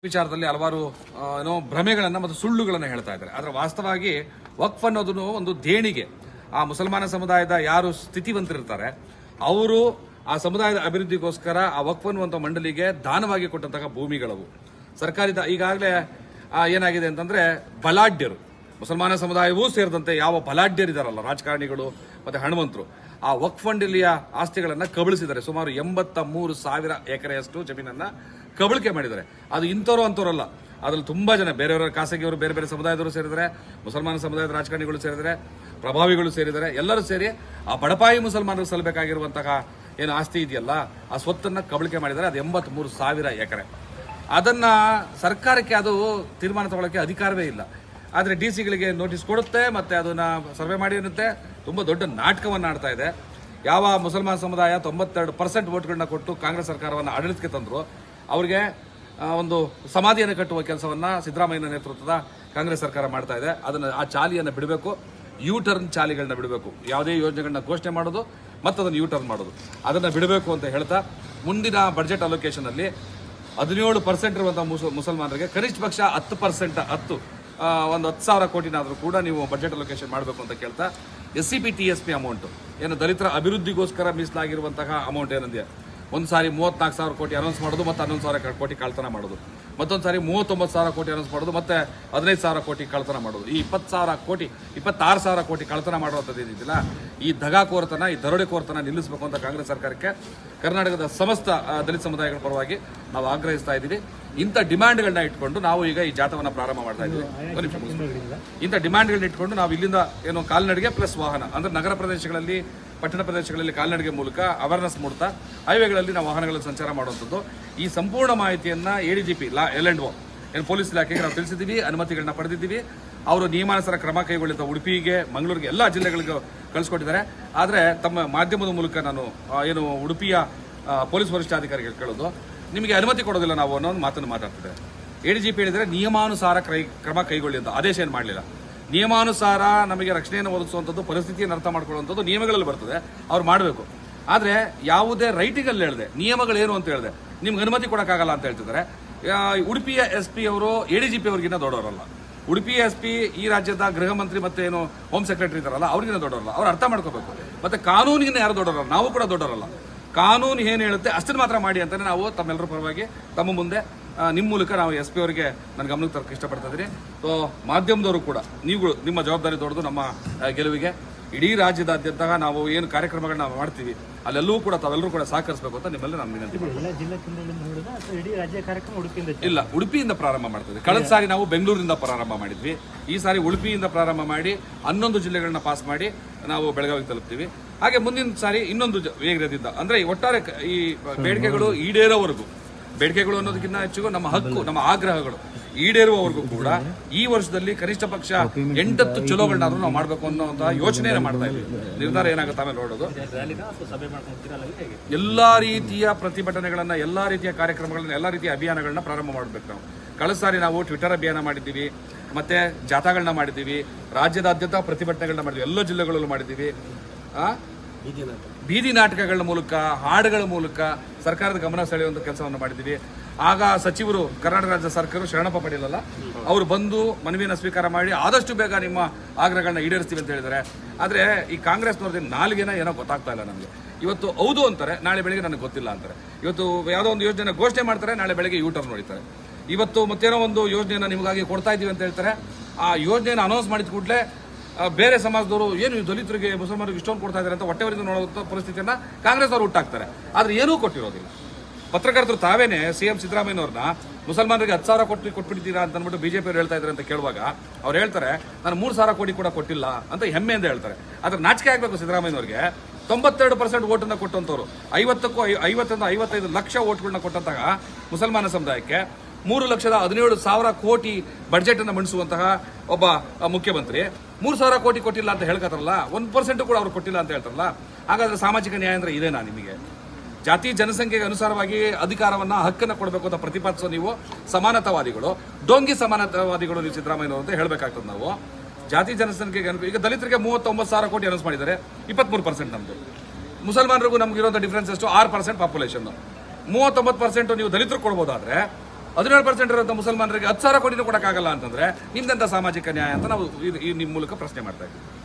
ವಿಚಾರದಲ್ಲಿ ಹಲವಾರು ಭ್ರಮೆಗಳನ್ನ ಮತ್ತು ಸುಳ್ಳುಗಳನ್ನು ಹೇಳ್ತಾ ಇದ್ದಾರೆ. ಆದರೆ ವಾಸ್ತವವಾಗಿ ವಕ್ಫ್ ಅನ್ನೋದು ಒಂದು ದೇಣಿಗೆ. ಆ ಮುಸಲ್ಮಾನ ಸಮುದಾಯದ ಯಾರು ಸ್ಥಿತಿವಂತರಿರ್ತಾರೆ ಅವರು ಆ ಸಮುದಾಯದ ಅಭಿವೃದ್ಧಿಗೋಸ್ಕರ ಆ ವಕ್ಫ್ ಅನ್ನುವಂಥ ಮಂಡಳಿಗೆ ದಾನವಾಗಿ ಕೊಟ್ಟಂತಹ ಭೂಮಿಗಳವು. ಸರ್ಕಾರಿ ಈಗಾಗಲೇ ಏನಾಗಿದೆ ಅಂತಂದ್ರೆ ಬಲಾಢ್ಯರು, ಮುಸಲ್ಮಾನ ಸಮುದಾಯವೂ ಸೇರಿದಂತೆ ಯಾವ ಬಲಾಢ್ಯರಿದಾರಲ್ಲ, ರಾಜಕಾರಣಿಗಳು ಮತ್ತೆ ಹಣವಂತರು, ಆ ವಕ್ಫ್ ಮಂಡಳಿಯ ಆಸ್ತಿಗಳನ್ನ ಕಬಳಿಸಿದ್ದಾರೆ. ಸುಮಾರು 83,000 ಎಕರೆಯಷ್ಟು ಜಮೀನನ್ನ ಕಬಳಿಕೆ ಮಾಡಿದ್ದಾರೆ. ಅದು ಇಂಥವ್ರು ಅಂತವರಲ್ಲ, ಅದ್ರಲ್ಲಿ ತುಂಬಾ ಜನ ಬೇರೆಯವರ ಖಾಸಗಿಯವರು, ಬೇರೆ ಬೇರೆ ಸಮುದಾಯದವರು ಸೇರಿದರೆ, ಮುಸಲ್ಮಾನ ಸಮುದಾಯದ ರಾಜಕಾರಣಿಗಳು ಸೇರಿದರೆ, ಪ್ರಭಾವಿಗಳು ಸೇರಿದರೆ, ಎಲ್ಲರೂ ಸೇರಿ ಆ ಬಡಪಾಯಿ ಮುಸಲ್ಮಾನರು ಸಲ್ಲಬೇಕಾಗಿರುವಂತಹ ಏನು ಆಸ್ತಿ ಇದೆಯಲ್ಲ ಆ ಸ್ವತ್ತನ್ನ ಕಬಳಿಕೆ ಮಾಡಿದ್ದಾರೆ. ಅದು 83,000 ಎಕರೆ. ಅದನ್ನ ಸರ್ಕಾರಕ್ಕೆ ಅದು ತೀರ್ಮಾನ ತಗೊಳ್ಳೋಕೆ ಅಧಿಕಾರವೇ ಇಲ್ಲ. ಆದರೆ ಡಿಸಿಗಳಿಗೆ ನೋಟಿಸ್ ಕೊಡುತ್ತೆ, ಮತ್ತೆ ಅದನ್ನ ಸರ್ವೆ ಮಾಡಿ ಇರುತ್ತೆ. ತುಂಬಾ ದೊಡ್ಡ ನಾಟಕವನ್ನು ಆಡ್ತಾ ಇದೆ. ಯಾವ ಮುಸಲ್ಮಾನ ಸಮುದಾಯ 92% ವೋಟ್ಗಳನ್ನ ಕೊಟ್ಟು ಕಾಂಗ್ರೆಸ್ ಸರ್ಕಾರವನ್ನು ಆಡಳಿತಕ್ಕೆ ತಂದ್ರು, ಅವರಿಗೆ ಒಂದು ಸಮಾಧಿಯನ್ನು ಕಟ್ಟುವ ಕೆಲಸವನ್ನ ಸಿದ್ದರಾಮಯ್ಯ ನೇತೃತ್ವದ ಕಾಂಗ್ರೆಸ್ ಸರ್ಕಾರ ಮಾಡ್ತಾ ಇದೆ. ಅದನ್ನ ಆ ಚಾಲಿಯನ್ನು ಬಿಡಬೇಕು, ಯೂ ಟರ್ನ್ ಚಾಲಿಗಳನ್ನ ಬಿಡಬೇಕು. ಯಾವುದೇ ಯೋಜನೆಗಳನ್ನ ಘೋಷಣೆ ಮಾಡೋದು ಮತ್ತು ಅದನ್ನು ಯೂ ಟರ್ನ್ ಮಾಡೋದು, ಅದನ್ನ ಬಿಡಬೇಕು ಅಂತ ಹೇಳ್ತಾ ಮುಂದಿನ ಬಜೆಟ್ ಅಲೋಕೇಶನ್ ಅಲ್ಲಿ 17% ಇರುವಂತಹ ಮುಸಲ್ಮಾನರಿಗೆ ಕನಿಷ್ಠ ಪಕ್ಷ 10% ಒಂದು 10,000 ಕೋಟಿನಾದರೂ ಕೂಡ ನೀವು ಬಜೆಟ್ ಅಲೋಕೇಶನ್ ಮಾಡಬೇಕು ಅಂತ ಕೇಳ್ತಾ SCP TSP ಅಮೌಂಟ್ ಏನು ದಲಿತರ ಅಭಿವೃದ್ಧಿಗೋಸ್ಕರ ಮೀಸಲಾಗಿರುವಂತಹ ಅಮೌಂಟ್ ಏನಿದೆ, ಒಂದು ಸಾರಿ 34,000 ಕೋಟಿ ಅನೌನ್ಸ್ ಮಾಡೋದು, ಮತ್ತೆ 11,000 ಕೋಟಿ ಕಳ್ತನ ಮಾಡೋದು, ಮತ್ತೊಂದು ಸಾರಿ 39,000 ಕೋಟಿ ಅನೌನ್ಸ್ ಮಾಡೋದು, ಮತ್ತೆ 15,000 ಕೋಟಿ ಕಳ್ತನ ಮಾಡೋದು. ಈ 20,000 ಕೋಟಿ 26,000 ಕೋಟಿ ಕಳ್ತನ ಮಾಡುವಂಥದ್ದು ಏನಿದಿಲ್ಲ, ಈ ದಗಾಕೋರತನ, ಈ ದರೋಡೆಕೋರತನ ನಿಲ್ಲಿಸಬೇಕು ಅಂತ ಕಾಂಗ್ರೆಸ್ ಸರ್ಕಾರಕ್ಕೆ ಕರ್ನಾಟಕದ ಸಮಸ್ತ ದಲಿತ ಸಮುದಾಯಗಳ ಪರವಾಗಿ ನಾವು ಆಗ್ರಹಿಸ್ತಾ ಇದ್ದೀವಿ. ಇಂಥ ಡಿಮ್ಯಾಂಡ್ಗಳನ್ನ ಇಟ್ಕೊಂಡು ನಾವು ಈಗ ಈ ಜಾಥಾವನ್ನು ಪ್ರಾರಂಭ ಮಾಡ್ತಾ ಇದ್ದೀವಿ. ಇಂಥ ಡಿಮ್ಯಾಂಡ್ಗಳನ್ನ ಇಟ್ಕೊಂಡು ನಾವು ಇಲ್ಲಿಂದ ಏನು ಕಾಲ್ನಡಿಗೆ ಪ್ಲಸ್ ವಾಹನ, ಅಂದ್ರೆ ನಗರ ಪ್ರದೇಶಗಳಲ್ಲಿ, ಪಟ್ಟಣ ಪ್ರದೇಶಗಳಲ್ಲಿ ಕಾಲ್ನಡಿಗೆ ಮೂಲಕ ಅವೇರ್ನೆಸ್ ಮೂಡ್ತಾ ಹೈವೇಗಳಲ್ಲಿ ನಾವು ವಾಹನಗಳಲ್ಲಿ ಸಂಚಾರ ಮಾಡುವಂಥದ್ದು. ಈ ಸಂಪೂರ್ಣ ಮಾಹಿತಿಯನ್ನ ADGP L&O ಏನು ಪೊಲೀಸ್ ಇಲಾಖೆಗೆ ನಾವು ತಿಳಿಸಿದ್ದೀವಿ, ಅನುಮತಿಗಳನ್ನ ಪಡೆದಿದ್ದೀವಿ. ಅವರು ನಿಯಮಾನುಸಾರ ಕ್ರಮ ಕೈಗೊಳ್ಳಿತ ಉಡುಪಿಗೆ, ಮಂಗಳೂರಿಗೆ, ಎಲ್ಲ ಜಿಲ್ಲೆಗಳಿಗೂ ಕಳಿಸ್ಕೊಟ್ಟಿದ್ದಾರೆ. ಆದರೆ ತಮ್ಮ ಮಾಧ್ಯಮದ ಮೂಲಕ ನಾನು ಏನು ಉಡುಪಿಯ ಪೊಲೀಸ್ ವರಿಷ್ಠಾಧಿಕಾರಿಗಳು ಕೇಳೋದು, ನಿಮಗೆ ಅನುಮತಿ ಕೊಡೋದಿಲ್ಲ ನಾವು ಅನ್ನೋ ಒಂದು ಮಾತನ್ನು ಮಾತಾಡ್ತಿದ್ದಾರೆ. ADGP ಹೇಳಿದರೆ ನಿಯಮಾನುಸಾರ ಕ್ರಮ ಕೈಗೊಳ್ಳಿ ಅಂತ ಆದೇಶ ಏನು ಮಾಡಲಿಲ್ಲ. ನಿಯಮಾನುಸಾರ ನಮಗೆ ರಕ್ಷಣೆಯನ್ನು ಒದಗಿಸುವಂಥದ್ದು, ಪರಿಸ್ಥಿತಿಯನ್ನು ಅರ್ಥ ಮಾಡ್ಕೊಳ್ಳುವಂಥದ್ದು ನಿಯಮಗಳಲ್ಲಿ ಬರ್ತದೆ, ಅವ್ರು ಮಾಡಬೇಕು. ಆದರೆ ಯಾವುದೇ ರೈಟಿಂಗಲ್ಲಿ ಹೇಳಿದೆ, ನಿಯಮಗಳೇನು ಅಂತ ಹೇಳಿದೆ, ನಿಮ್ಗೆ ಅನುಮತಿ ಕೊಡೋಕ್ಕಾಗಲ್ಲ ಅಂತ ಹೇಳ್ತಿದ್ದಾರೆ. ಉಡುಪಿಯ SP ಅವರು ADGP ಅವ್ರಿಗಿನ್ನ ದೊಡ್ಡವರಲ್ಲ. ಉಡುಪಿಯ SP ಈ ರಾಜ್ಯದ ಗೃಹ ಮಂತ್ರಿ ಮತ್ತೆ ಏನು ಹೋಮ್ ಸೆಕ್ರೆಟರಿ ಇದ್ದಾರಲ್ಲ, ಅವ್ರಿಗಿನ್ನ ದೊಡ್ಡವರಲ್ಲ. ಅವ್ರು ಅರ್ಥ ಮಾಡ್ಕೋಬೇಕು. ಮತ್ತೆ ಕಾನೂನಿಗಿನ್ನ ಯಾರು ದೊಡ್ಡವರಲ್ಲ, ನಾವು ಕೂಡ ದೊಡ್ಡವರಲ್ಲ. ಕಾನೂನು ಏನು ಹೇಳುತ್ತೆ ಅಷ್ಟನ್ನು ಮಾತ್ರ ಮಾಡಿ ಅಂತಾನೆ ನಾವು ತಮ್ಮೆಲ್ಲರ ಪರವಾಗಿ ತಮ್ಮ ಮುಂದೆ ನಿಮ್ಮ ಮೂಲಕ ನಾವು SP ಅವರಿಗೆ ನನ್ನ ಗಮನಕ್ಕೆ ತರಕ್ಕೆ ಇಷ್ಟಪಡ್ತಾ ಇದ್ದೀನಿ. ಸೊ ಮಾಧ್ಯಮದವರು ಕೂಡ ನೀವು ನಿಮ್ಮ ಜವಾಬ್ದಾರಿ ದೊಡ್ಡದು ನಮ್ಮ ಗೆಲುವಿಗೆ. ಇಡೀ ರಾಜ್ಯದಾದ್ಯಂತ ನಾವು ಏನು ಕಾರ್ಯಕ್ರಮಗಳನ್ನ ಮಾಡ್ತೀವಿ ಅಲ್ಲೆಲ್ಲೂ ಕೂಡ ತಾವೆಲ್ಲರೂ ಕೂಡ ಸಹಕರಿಸಬೇಕು ಅಂತ ನಿಮ್ಮಲ್ಲಿ ನಾನು ವಿನಂತಿ ಮಾಡ್ತೀನಿ. ಇಲ್ಲ, ಉಡುಪಿಯಿಂದ ಪ್ರಾರಂಭ ಮಾಡ್ತೀವಿ. ಕಳೆದ ಸಾರಿ ನಾವು ಬೆಂಗಳೂರಿಂದ ಪ್ರಾರಂಭ ಮಾಡಿದ್ವಿ. ಈ ಸಾರಿ ಉಡುಪಿಯಿಂದ ಪ್ರಾರಂಭ ಮಾಡಿ 11 ಜಿಲ್ಲೆಗಳನ್ನ ಪಾಸ್ ಮಾಡಿ ನಾವು ಬೆಳಗಾವಿಗೆ ತಲುಪ್ತೀವಿ. ಹಾಗೆ ಮುಂದಿನ ಸಾರಿ ಇನ್ನೊಂದು ವೇಗದಿಂದ, ಅಂದ್ರೆ ಒಟ್ಟಾರೆ ಈ ಬೇಡಿಕೆಗಳು ಈಡೇರೋವರೆಗೂ, ಬೇಡಿಕೆಗಳು ಅನ್ನೋದಕ್ಕಿಂತ ಹೆಚ್ಚು ನಮ್ಮ ಹಕ್ಕು, ನಮ್ಮ ಆಗ್ರಹಗಳು ಈಡೇರುವವರೆಗೂ ಕೂಡ ಈ ವರ್ಷದಲ್ಲಿ ಕನಿಷ್ಠ ಪಕ್ಷ 8 ಚಲೋಗಳನ್ನಾದ್ರೂ ನಾವು ಮಾಡಬೇಕು ಅನ್ನೋಂತಹ ಯೋಚನೆಯನ್ನು ಮಾಡ್ತಾ ಇದ್ದೀವಿ. ನಿರ್ಧಾರ ಏನಾಗುತ್ತೆ ಆಮೇಲೆ ನೋಡೋದು. ಎಲ್ಲಾ ರೀತಿಯ ಪ್ರತಿಭಟನೆಗಳನ್ನ, ಎಲ್ಲಾ ರೀತಿಯ ಕಾರ್ಯಕ್ರಮಗಳನ್ನ, ಎಲ್ಲಾ ರೀತಿಯ ಅಭಿಯಾನಗಳನ್ನ ಪ್ರಾರಂಭ ಮಾಡಬೇಕು. ನಾವು ಕಳೆದ ಸಾರಿ ನಾವು ಟ್ವಿಟರ್ ಅಭಿಯಾನ ಮಾಡಿದ್ದೀವಿ, ಮತ್ತೆ ಜಾಥಾಗಳನ್ನ ಮಾಡಿದ್ದೀವಿ, ರಾಜ್ಯದಾದ್ಯಂತ ಪ್ರತಿಭಟನೆಗಳನ್ನ ಮಾಡಿದ್ವಿ, ಎಲ್ಲ ಜಿಲ್ಲೆಗಳಲ್ಲೂ ಮಾಡಿದ್ದೀವಿ. ಬೀದಿ ನಾಟಕಗಳ ಮೂಲಕ, ಹಾಡುಗಳ ಮೂಲಕ ಸರ್ಕಾರದ ಗಮನ ಸೆಳೆಯುವಂತ ಕೆಲಸವನ್ನು ಮಾಡಿದ್ದೀವಿ. ಆಗ ಸಚಿವರು, ಕರ್ನಾಟಕ ರಾಜ್ಯ ಸರ್ಕಾರ ಶರಣಪ್ಪ ಪಡೆಯಲ್ಲ, ಅವರು ಬಂದು ಮನವಿಯನ್ನು ಸ್ವೀಕಾರ ಮಾಡಿ ಆದಷ್ಟು ಬೇಗ ನಿಮ್ಮ ಆಗ್ರಹಗಳನ್ನ ಈಡೇರಿಸ್ತೀವಿ ಅಂತ ಹೇಳಿದ್ದಾರೆ. ಆದರೆ ಈ ಕಾಂಗ್ರೆಸ್ನವ್ರದ್ದು ನಾಲ್ಗೆನ ಏನೋ ಗೊತ್ತಾಗ್ತಾ ಇಲ್ಲ ನಮಗೆ. ಇವತ್ತು ಹೌದು ಅಂತಾರೆ, ನಾಳೆ ಬೆಳಿಗ್ಗೆ ನನಗೆ ಗೊತ್ತಿಲ್ಲ ಅಂತಾರೆ. ಇವತ್ತು ಯಾವುದೋ ಒಂದು ಯೋಜನೆ ಘೋಷಣೆ ಮಾಡ್ತಾರೆ, ನಾಳೆ ಬೆಳಿಗ್ಗೆ ಯೂಟರ್ನ್ ನೋಡಿತಾರೆ. ಇವತ್ತು ಮತ್ತೇನೋ ಒಂದು ಯೋಜನೆಯನ್ನು ನಿಮಗಾಗಿ ಕೊಡ್ತಾ ಇದೀವಿ ಅಂತ ಹೇಳ್ತಾರೆ. ಆ ಯೋಜನೆಯನ್ನು ಅನೌನ್ಸ್ ಮಾಡಿದ ಕೂಡಲೇ ಬೇರೆ ಸಮಾಜದವರು ಏನು ದಲಿತರಿಗೆ, ಮುಸಲ್ಮಾನರಿಗೆ ಇಷ್ಟೊಂದು ಕೊಡ್ತಾ ಇದ್ದಾರೆ ಅಂತ ಹೊಟ್ಟೆವರಿಂದ ನೋಡುವಂಥ ಪರಿಸ್ಥಿತಿಯನ್ನ ಕಾಂಗ್ರೆಸ್ ಅವರು ಹುಟ್ಟಾಕ್ತಾರೆ. ಆದ್ರೆ ಏನೂ ಕೊಟ್ಟಿರೋದಿಲ್ಲ. ಪತ್ರಕರ್ತರು ತಾವೇನೆ CM ಸಿದ್ದರಾಮಯ್ಯನವ್ರನ್ನ ಮುಸಲ್ಮಾನರಿಗೆ 10,000 ಕೋಟಿ ಕೊಟ್ಬಿಡ್ತೀರಾ ಅಂತ ಅಂದ್ಬಿಟ್ಟು BJP ಅವರು ಹೇಳ್ತಾ ಇದ್ದಾರೆ ಅಂತ ಕೇಳುವಾಗ ಅವ್ರು ಹೇಳ್ತಾರೆ, ನಾನು 3,000 ಕೋಟಿ ಕೂಡ ಕೊಟ್ಟಿಲ್ಲ ಅಂತ ಹೆಮ್ಮೆಯಿಂದ ಹೇಳ್ತಾರೆ. ಆದ್ರೆ ನಾಚಿಕೆ ಆಗ್ಬೇಕು ಸಿದ್ದರಾಮಯ್ಯನವ್ರಿಗೆ. 92% ವೋಟನ್ನು ಕೊಟ್ಟಂತವ್ರು, 50-55 ಲಕ್ಷ ವೋಟ್ಗಳನ್ನ ಕೊಟ್ಟಂತಹ ಮುಸಲ್ಮಾನ ಸಮುದಾಯಕ್ಕೆ 3,17,000 ಕೋಟಿ ಬಡ್ಜೆಟ್ ಅನ್ನು ಮಂಡಿಸುವಂತಹ ಒಬ್ಬ ಮುಖ್ಯಮಂತ್ರಿ 3,000 ಕೋಟಿ ಕೊಟ್ಟಿಲ್ಲ ಅಂತ ಹೇಳ್ಕತ್ತಾರಲ್ಲ, 1% ಕೂಡ ಅವ್ರು ಕೊಟ್ಟಿಲ್ಲ ಅಂತ ಹೇಳ್ತಾರಲ್ಲ. ಹಾಗಾದ್ರೆ ಸಾಮಾಜಿಕ ನ್ಯಾಯ ಅಂದ್ರೆ ಇದೇನಾ ನಿಮಗೆ? ಜಾತಿ ಜನಸಂಖ್ಯೆಗೆ ಅನುಸಾರವಾಗಿ ಅಧಿಕಾರವನ್ನ, ಹಕ್ಕನ್ನು ಕೊಡಬೇಕು ಅಂತ ಪ್ರತಿಪಾದಿಸೋ ನೀವು ಸಮಾನತಾವಾದಿಗಳು, ಡೋಂಗಿ ಸಮಾನತಾವಾದಿಗಳು ನೀವು ಸಿದ್ದರಾಮಯ್ಯನವರು ಅಂತ ಹೇಳ್ಬೇಕಾಗ್ತದೆ. ನಾವು ಜಾತಿ ಜನಸಂಖ್ಯೆಗೆ ಈಗ ದಲಿತರಿಗೆ 39,000 ಕೋಟಿ ಅನೌನ್ಸ್ ಮಾಡಿದ್ದಾರೆ, 23% ನಮ್ದು. ಮುಸಲ್ಮಾನರಿಗೂ ನಮ್ಗೆ ಇರುವಂತಹ ಡಿಫರೆನ್ಸ್ ಎಷ್ಟು? 6% ಪಾಪ್ಯುಲೇಷನ್. 39% ನೀವು ದಲಿತರು ಕೊಡ್ಬೋದಾದ್ರೆ 17% ಇರುವಂತಹ ಮುಸಲ್ಮಾನರಿಗೆ 10,000 ಕೋಟಿನೂ ಕೊಡಕ್ಕಾಗಲ್ಲ ಅಂತಂದ್ರೆ ನಿಮ್ದಂತ ಸಾಮಾಜಿಕ ನ್ಯಾಯ ಅಂತ ನಾವು ಈ ನಿಮ್ಮ ಮೂಲಕ ಪ್ರಶ್ನೆ ಮಾಡ್ತಾ ಇದ್ದೀವಿ.